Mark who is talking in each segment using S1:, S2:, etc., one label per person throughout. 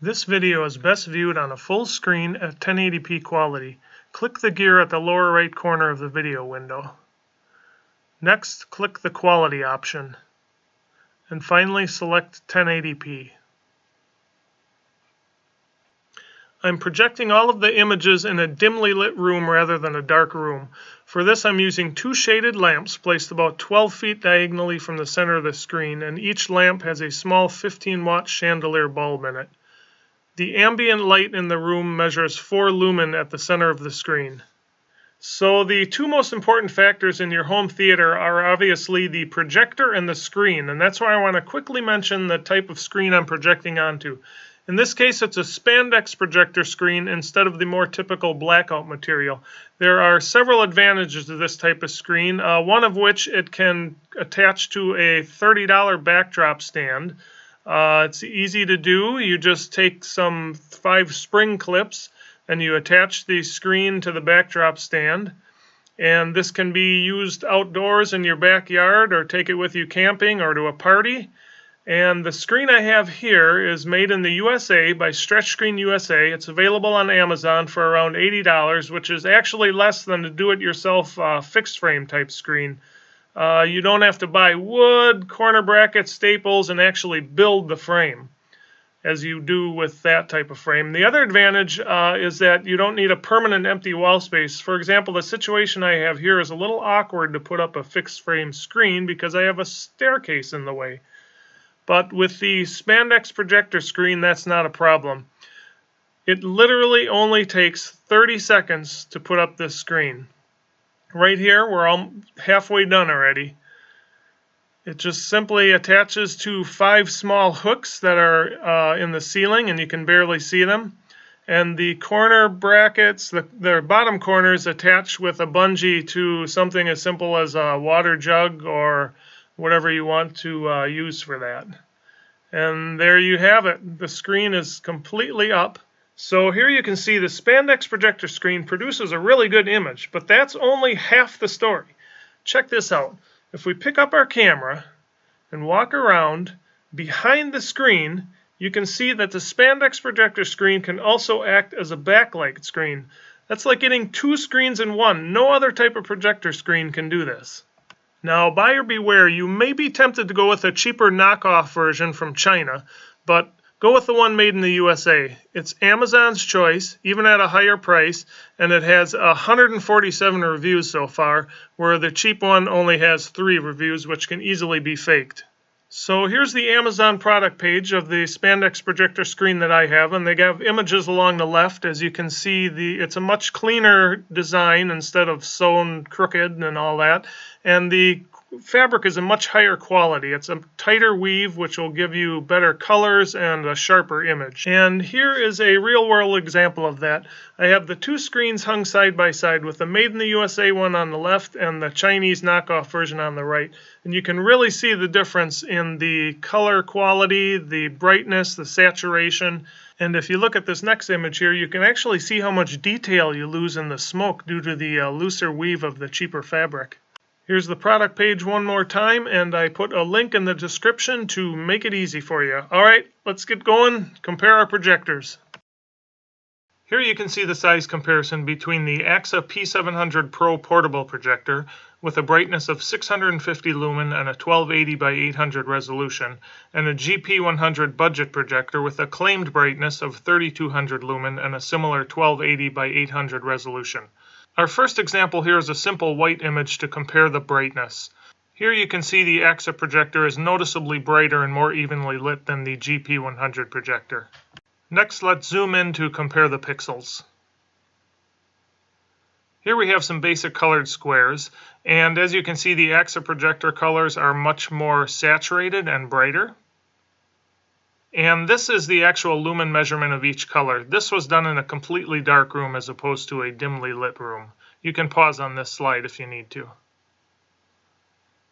S1: This video is best viewed on a full screen at 1080p quality. Click the gear at the lower right corner of the video window. Next, click the quality option. And finally, select 1080p. I'm projecting all of the images in a dimly lit room rather than a dark room. For this, I'm using two shaded lamps placed about 12 feet diagonally from the center of the screen, and each lamp has a small 15-watt chandelier bulb in it. The ambient light in the room measures 4 lumen at the center of the screen. So the two most important factors in your home theater are obviously the projector and the screen, and that's why I want to quickly mention the type of screen I'm projecting onto. In this case, it's a Spandex projector screen instead of the more typical blackout material. There are several advantages to this type of screen, one of which it can attach to a $30 backdrop stand. It's easy to do. You just take some 5 spring clips and you attach the screen to the backdrop stand. And this can be used outdoors in your backyard, or take it with you camping or to a party. And the screen I have here is made in the USA by Stretch Screen USA. It's available on Amazon for around $80, which is actually less than a do-it-yourself fixed frame type screen. You don't have to buy wood, corner brackets, staples, and actually build the frame as you do with that type of frame. The other advantage is that you don't need a permanent empty wall space. For example, the situation I have here is a little awkward to put up a fixed frame screen because I have a staircase in the way. But with the Spandex projector screen, that's not a problem. It literally only takes 30 seconds to put up this screen. Right here, we're all halfway done already. It just simply attaches to 5 small hooks that are in the ceiling, and you can barely see them. And the corner brackets, the bottom corners, attach with a bungee to something as simple as a water jug or whatever you want to use for that. And there you have it. The screen is completely up. So here you can see the Spandex projector screen produces a really good image, but that's only half the story. Check this out. If we pick up our camera and walk around behind the screen, you can see that the Spandex projector screen can also act as a backlight screen. That's like getting 2 screens in one. No other type of projector screen can do this. Now, buyer beware, you may be tempted to go with a cheaper knockoff version from China, but go with the one made in the USA. It's Amazon's choice, even at a higher price, and it has 147 reviews so far, where the cheap one only has 3 reviews, which can easily be faked. So here's the Amazon product page of the Spandex projector screen that I have, and they have images along the left. As you can see, it's a much cleaner design instead of sewn crooked and all that. And the fabric is a much higher quality. It's a tighter weave, which will give you better colors and a sharper image. And here is a real-world example of that. I have the 2 screens hung side by side, with the Made in the USA one on the left and the Chinese knockoff version on the right. And you can really see the difference in the color quality, the brightness, the saturation. And if you look at this next image here, you can actually see how much detail you lose in the smoke due to the looser weave of the cheaper fabric. Here's the product page one more time, and I put a link in the description to make it easy for you. All right, let's get going. Compare our projectors. Here you can see the size comparison between the Aaxa P700 Pro portable projector with a brightness of 650 lumen and a 1280 by 800 resolution, and a GP100 budget projector with a claimed brightness of 3200 lumen and a similar 1280 by 800 resolution. Our first example here is a simple white image to compare the brightness. Here you can see the Aaxa projector is noticeably brighter and more evenly lit than the GP100 projector. Next, let's zoom in to compare the pixels. Here we have some basic colored squares, and as you can see, the Aaxa projector colors are much more saturated and brighter. And this is the actual lumen measurement of each color. This was done in a completely dark room as opposed to a dimly lit room. You can pause on this slide if you need to.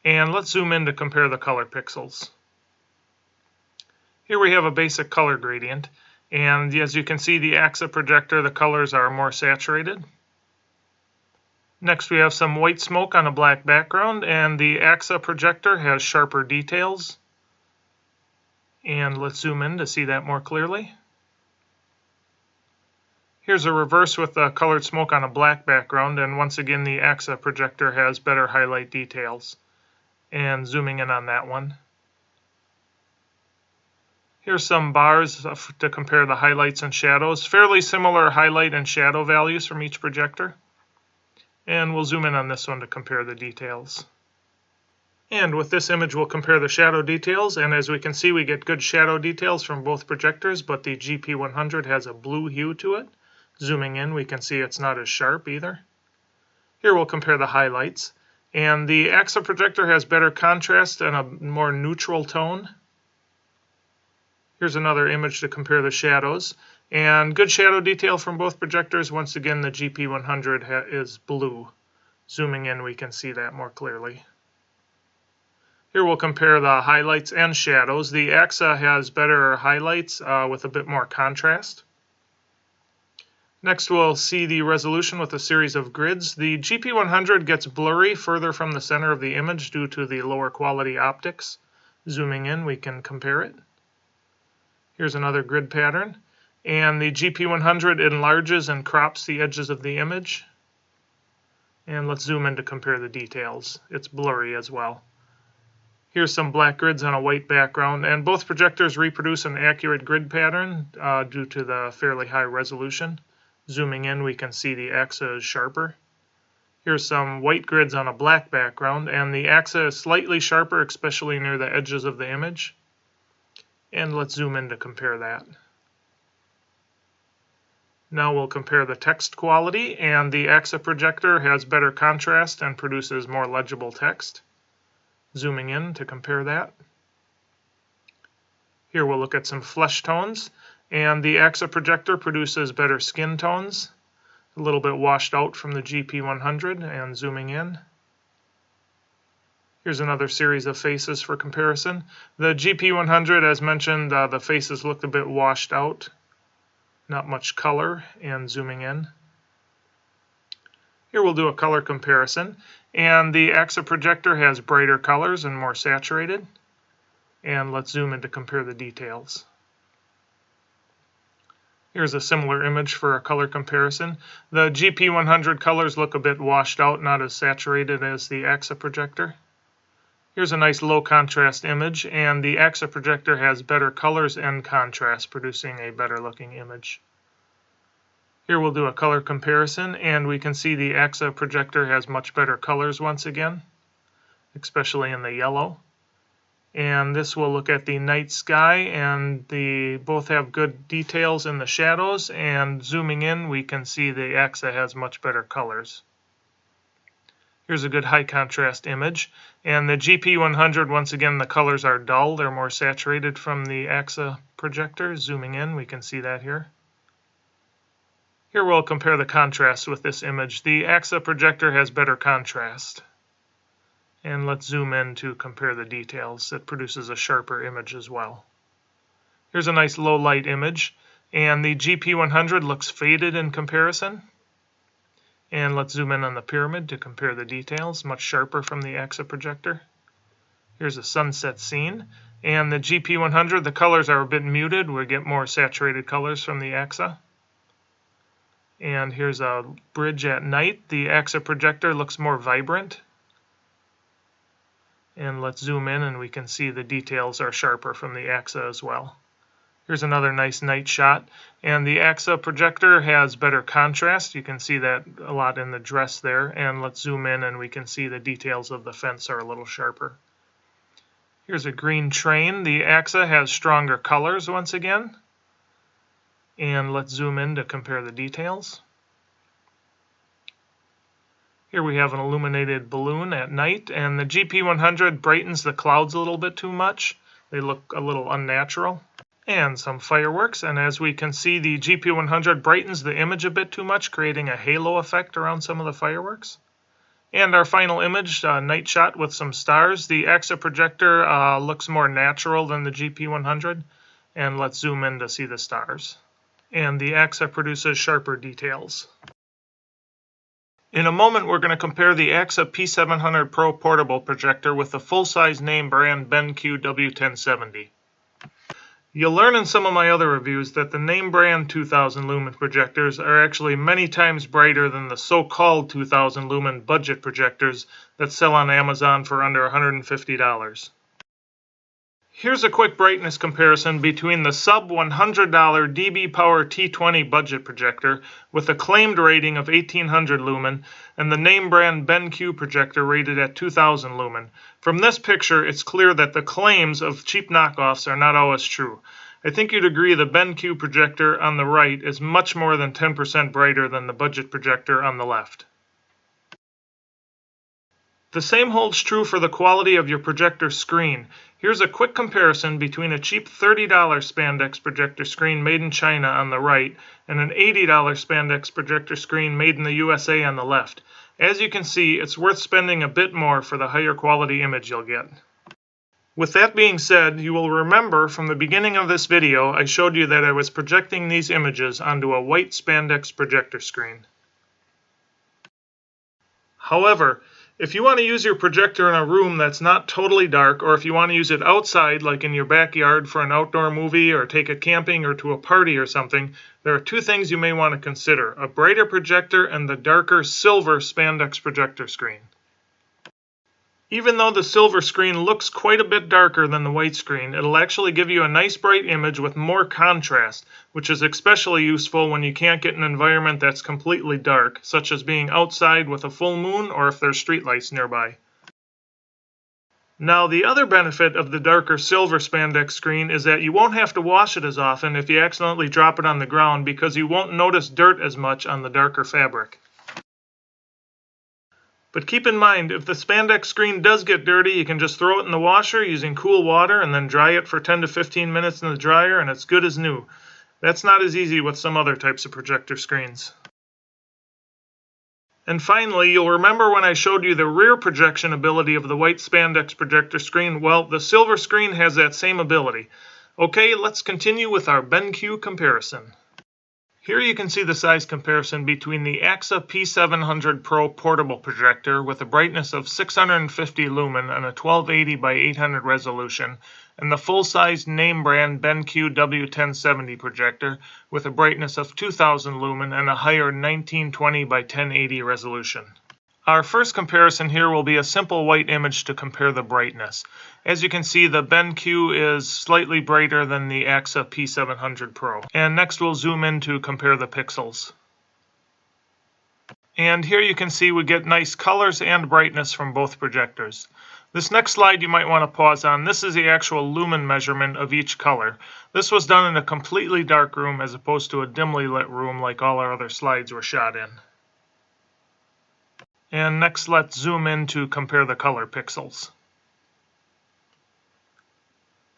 S1: And let's zoom in to compare the color pixels. Here we have a basic color gradient, and as you can see, the Aaxa projector, the colors are more saturated. Next we have some white smoke on a black background, and the Aaxa projector has sharper details. And let's zoom in to see that more clearly. Here's a reverse with the colored smoke on a black background, and once again the Aaxa projector has better highlight details. And zooming in on that one. Here's some bars to compare the highlights and shadows. Fairly similar highlight and shadow values from each projector. And we'll zoom in on this one to compare the details. And with this image we'll compare the shadow details, and as we can see we get good shadow details from both projectors, but the GP100 has a blue hue to it. Zooming in we can see it's not as sharp either. Here we'll compare the highlights, and the Aaxa projector has better contrast and a more neutral tone. Here's another image to compare the shadows, and good shadow detail from both projectors. Once again the GP100 is blue. Zooming in we can see that more clearly. Here we'll compare the highlights and shadows. The Aaxa has better highlights with a bit more contrast. Next we'll see the resolution with a series of grids. The GP100 gets blurry further from the center of the image due to the lower quality optics. Zooming in we can compare it. Here's another grid pattern, and the GP100 enlarges and crops the edges of the image. And let's zoom in to compare the details. It's blurry as well. Here's some black grids on a white background, and both projectors reproduce an accurate grid pattern due to the fairly high resolution. Zooming in we can see the Aaxa is sharper. Here's some white grids on a black background, and the Aaxa is slightly sharper, especially near the edges of the image. And let's zoom in to compare that. Now we'll compare the text quality, and the Aaxa projector has better contrast and produces more legible text. Zooming in to compare that. Here we'll look at some flesh tones, and the Aaxa projector produces better skin tones, a little bit washed out from the GP100, and zooming in. Here's another series of faces for comparison. The GP100, as mentioned, the faces looked a bit washed out, not much color, and zooming in. Here we'll do a color comparison, and the Aaxa projector has brighter colors and more saturated. And let's zoom in to compare the details. Here's a similar image for a color comparison. The GP100 colors look a bit washed out, not as saturated as the Aaxa projector. Here's a nice low contrast image, and the Aaxa projector has better colors and contrast, producing a better looking image. Here we'll do a color comparison, and we can see the Aaxa projector has much better colors once again, especially in the yellow. And this will look at the night sky, and they both have good details in the shadows, and zooming in we can see the Aaxa has much better colors. Here's a good high contrast image, and the GP100, once again the colors are dull, they're more saturated from the Aaxa projector. Zooming in we can see that here. Here we'll compare the contrast with this image. The Aaxa projector has better contrast. And let's zoom in to compare the details. It produces a sharper image as well. Here's a nice low light image, and the GP100 looks faded in comparison. And let's zoom in on the pyramid to compare the details, much sharper from the Aaxa projector. Here's a sunset scene, and the GP100, the colors are a bit muted. We get more saturated colors from the Aaxa. And here's a bridge at night. The Aaxa projector looks more vibrant. And let's zoom in and we can see the details are sharper from the Aaxa as well. Here's another nice night shot, and the Aaxa projector has better contrast. You can see that a lot in the dress there, and let's zoom in and we can see the details of the fence are a little sharper. Here's a green train. The Aaxa has stronger colors once again, and let's zoom in to compare the details. Here we have an illuminated balloon at night, and the GP100 brightens the clouds a little bit too much. They look a little unnatural. And some fireworks, and as we can see, the GP100 brightens the image a bit too much, creating a halo effect around some of the fireworks. And our final image, night shot with some stars. The Aaxa projector looks more natural than the GP100, and let's zoom in to see the stars. And the Aaxa produces sharper details. In a moment, we're going to compare the Aaxa P700 Pro portable projector with the full-size name brand BenQ W1070. You'll learn in some of my other reviews that the name brand 2000 lumen projectors are actually many times brighter than the so-called 2000 lumen budget projectors that sell on Amazon for under $150. Here's a quick brightness comparison between the sub $100 dB Power T20 budget projector with a claimed rating of 1800 lumen and the name brand BenQ projector rated at 2000 lumen. From this picture, it's clear that the claims of cheap knockoffs are not always true. I think you'd agree the BenQ projector on the right is much more than 10% brighter than the budget projector on the left. The same holds true for the quality of your projector screen. Here's a quick comparison between a cheap $30 Spandex projector screen made in China on the right and an $80 Spandex projector screen made in the USA on the left. As you can see, it's worth spending a bit more for the higher quality image you'll get. With that being said, you will remember from the beginning of this video I showed you that I was projecting these images onto a white Spandex projector screen. However, if you want to use your projector in a room that's not totally dark, or if you want to use it outside, like in your backyard for an outdoor movie, or take it camping or to a party or something, there are two things you may want to consider: a brighter projector and the darker silver Spandex projector screen. Even though the silver screen looks quite a bit darker than the white screen, it'll actually give you a nice bright image with more contrast, which is especially useful when you can't get an environment that's completely dark, such as being outside with a full moon or if there's streetlights nearby. Now, the other benefit of the darker silver Spandex screen is that you won't have to wash it as often if you accidentally drop it on the ground, because you won't notice dirt as much on the darker fabric. But keep in mind, if the Spandex screen does get dirty, you can just throw it in the washer using cool water and then dry it for 10 to 15 minutes in the dryer and it's good as new. That's not as easy with some other types of projector screens. And finally, you'll remember when I showed you the rear projection ability of the white Spandex projector screen. Well, the silver screen has that same ability. Okay, let's continue with our BenQ comparison. Here you can see the size comparison between the Aaxa P700 Pro portable projector with a brightness of 650 lumen and a 1280 by 800 resolution, and the full-size name brand BenQ W1070 projector with a brightness of 2000 lumen and a higher 1920 by 1080 resolution. Our first comparison here will be a simple white image to compare the brightness. As you can see, the BenQ is slightly brighter than the Aaxa P700 Pro. And next we'll zoom in to compare the pixels. And here you can see we get nice colors and brightness from both projectors. This next slide you might want to pause on. This is the actual lumen measurement of each color. This was done in a completely dark room as opposed to a dimly lit room like all our other slides were shot in. And next let's zoom in to compare the color pixels.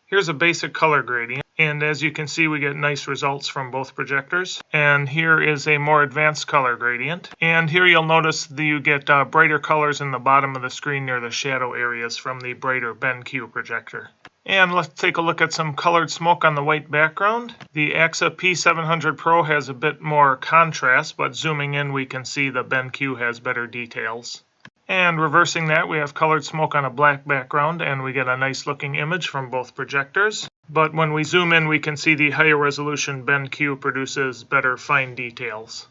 S1: Here's a basic color gradient, and as you can see we get nice results from both projectors. And here is a more advanced color gradient. And here you'll notice that you get brighter colors in the bottom of the screen near the shadow areas from the brighter BenQ projector. And let's take a look at some colored smoke on the white background. The Aaxa P700 Pro has a bit more contrast, but zooming in we can see the BenQ has better details. And reversing that, we have colored smoke on a black background, and we get a nice looking image from both projectors. But when we zoom in, we can see the higher resolution BenQ produces better fine details.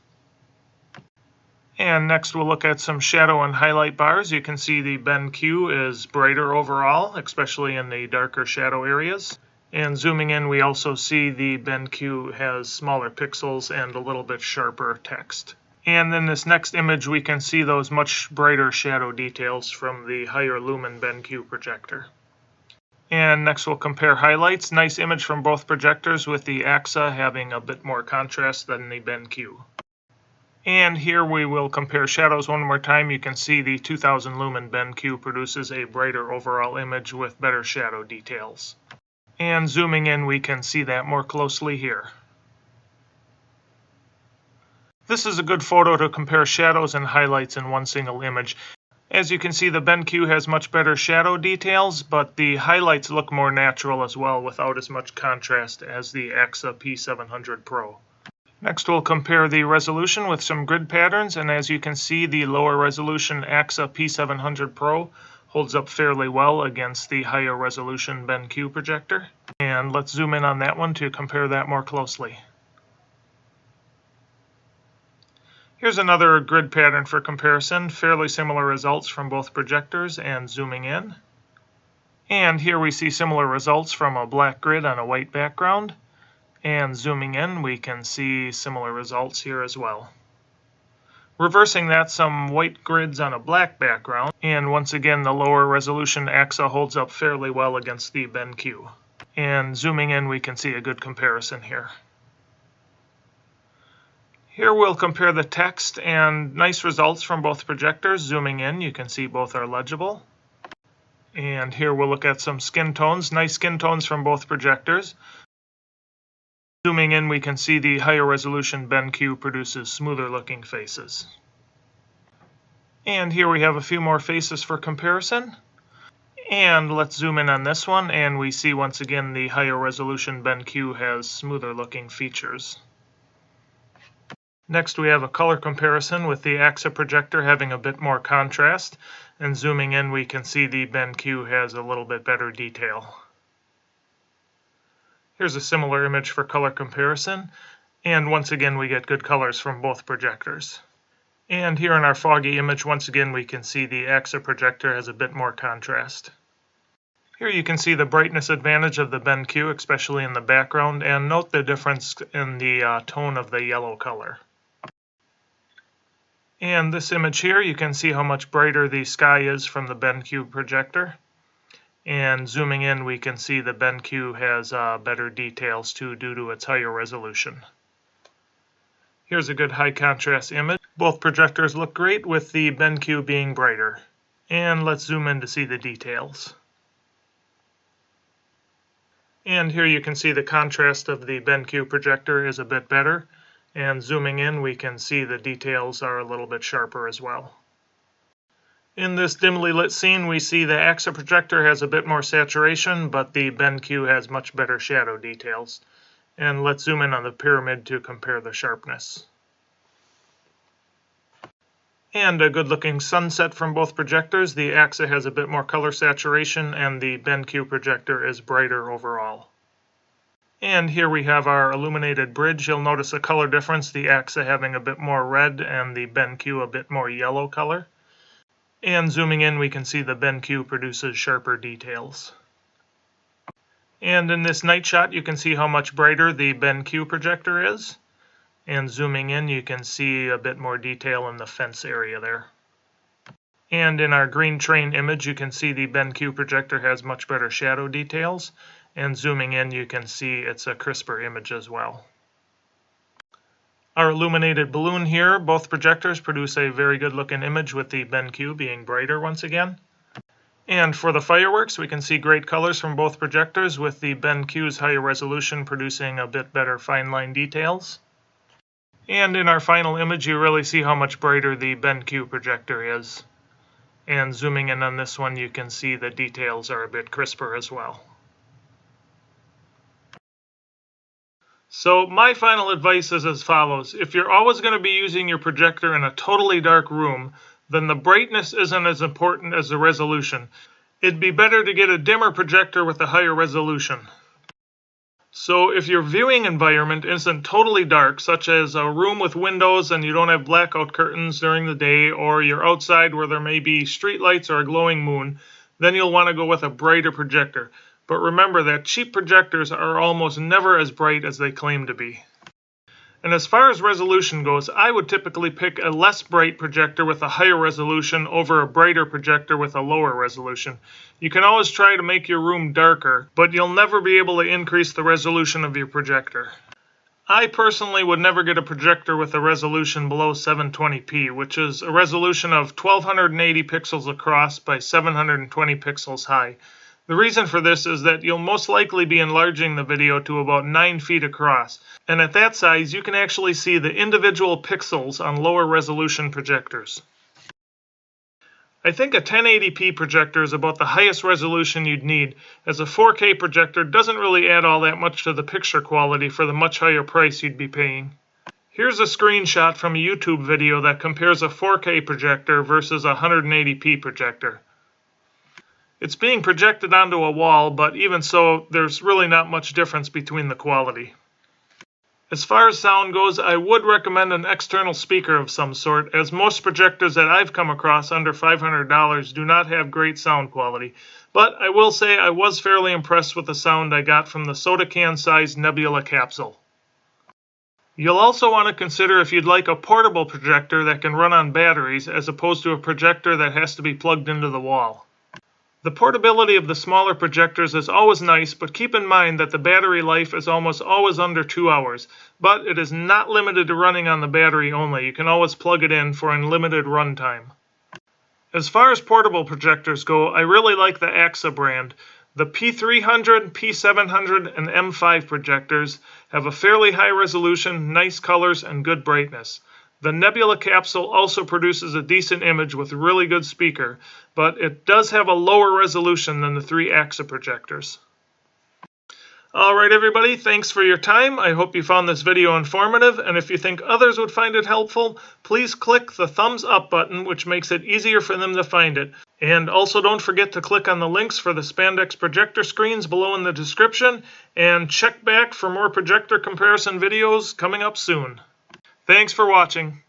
S1: And next we'll look at some shadow and highlight bars. You can see the BenQ is brighter overall, especially in the darker shadow areas. And zooming in, we also see the BenQ has smaller pixels and a little bit sharper text. And in this next image, we can see those much brighter shadow details from the higher lumen BenQ projector. And next we'll compare highlights. Nice image from both projectors, with the Aaxa having a bit more contrast than the BenQ. And here we will compare shadows one more time. You can see the 2000 lumen BenQ produces a brighter overall image with better shadow details. And zooming in, we can see that more closely here. This is a good photo to compare shadows and highlights in one single image. As you can see, the BenQ has much better shadow details, but the highlights look more natural as well without as much contrast as the Aaxa P700 Pro. Next we'll compare the resolution with some grid patterns, and as you can see, the lower resolution Aaxa P700 Pro holds up fairly well against the higher resolution BenQ projector. And let's zoom in on that one to compare that more closely. Here's another grid pattern for comparison, fairly similar results from both projectors, and zooming in. And here we see similar results from a black grid on a white background. And zooming in, we can see similar results here as well. Reversing that, some white grids on a black background, and once again the lower resolution Aaxa holds up fairly well against the BenQ. And zooming in, we can see a good comparison here. Here we'll compare the text, and nice results from both projectors. Zooming in, you can see both are legible. And here we'll look at some skin tones, nice skin tones from both projectors. Zooming in, we can see the higher resolution BenQ produces smoother looking faces. And here we have a few more faces for comparison. And let's zoom in on this one, and we see once again the higher resolution BenQ has smoother looking features. Next we have a color comparison with the Aaxa projector having a bit more contrast. And zooming in, we can see the BenQ has a little bit better detail. Here's a similar image for color comparison, and once again we get good colors from both projectors. And here in our foggy image, once again we can see the Aaxa projector has a bit more contrast. Here you can see the brightness advantage of the BenQ, especially in the background, and note the difference in the tone of the yellow color. And this image here, you can see how much brighter the sky is from the BenQ projector. And zooming in, we can see the BenQ has better details too due to its higher resolution. Here's a good high contrast image. Both projectors look great with the BenQ being brighter. And let's zoom in to see the details. And here you can see the contrast of the BenQ projector is a bit better. And zooming in, we can see the details are a little bit sharper as well. In this dimly lit scene, we see the Aaxa projector has a bit more saturation, but the BenQ has much better shadow details. And let's zoom in on the pyramid to compare the sharpness. And a good looking sunset from both projectors. The Aaxa has a bit more color saturation, and the BenQ projector is brighter overall. And here we have our illuminated bridge. You'll notice a color difference, the Aaxa having a bit more red and the BenQ a bit more yellow color. And zooming in, we can see the BenQ produces sharper details. And in this night shot, you can see how much brighter the BenQ projector is. And zooming in, you can see a bit more detail in the fence area there. And in our green train image, you can see the BenQ projector has much better shadow details. And zooming in, you can see it's a crisper image as well. Our illuminated balloon here, both projectors produce a very good looking image with the BenQ being brighter once again. And for the fireworks, we can see great colors from both projectors with the BenQ's higher resolution producing a bit better fine line details. And in our final image, you really see how much brighter the BenQ projector is. And zooming in on this one, you can see the details are a bit crisper as well. So my final advice is as follows. If you're always going to be using your projector in a totally dark room, then the brightness isn't as important as the resolution. It'd be better to get a dimmer projector with a higher resolution. So if your viewing environment isn't totally dark, such as a room with windows and you don't have blackout curtains during the day, or you're outside where there may be street lights or a glowing moon, then you'll want to go with a brighter projector. But remember that cheap projectors are almost never as bright as they claim to be. And as far as resolution goes, I would typically pick a less bright projector with a higher resolution over a brighter projector with a lower resolution. You can always try to make your room darker, but you'll never be able to increase the resolution of your projector. I personally would never get a projector with a resolution below 720p, which is a resolution of 1280 pixels across by 720 pixels high. The reason for this is that you'll most likely be enlarging the video to about 9 feet across, and at that size you can actually see the individual pixels on lower resolution projectors. I think a 1080p projector is about the highest resolution you'd need, as a 4K projector doesn't really add all that much to the picture quality for the much higher price you'd be paying. Here's a screenshot from a YouTube video that compares a 4K projector versus a 180p projector. It's being projected onto a wall, but even so, there's really not much difference between the quality. As far as sound goes, I would recommend an external speaker of some sort, as most projectors that I've come across under $500 do not have great sound quality. But I will say I was fairly impressed with the sound I got from the soda can-sized nebula capsule. You'll also want to consider if you'd like a portable projector that can run on batteries as opposed to a projector that has to be plugged into the wall. The portability of the smaller projectors is always nice, but keep in mind that the battery life is almost always under 2 hours. But it is not limited to running on the battery only. You can always plug it in for unlimited runtime. As far as portable projectors go, I really like the Aaxa brand. The P300, P700, and M5 projectors have a fairly high resolution, nice colors, and good brightness. The nebula capsule also produces a decent image with a really good speaker, but it does have a lower resolution than the 3 Aaxa projectors. Alright everybody, thanks for your time. I hope you found this video informative, and if you think others would find it helpful, please click the thumbs up button, which makes it easier for them to find it. And also don't forget to click on the links for the Spandex projector screens below in the description, and check back for more projector comparison videos coming up soon. Thanks for watching.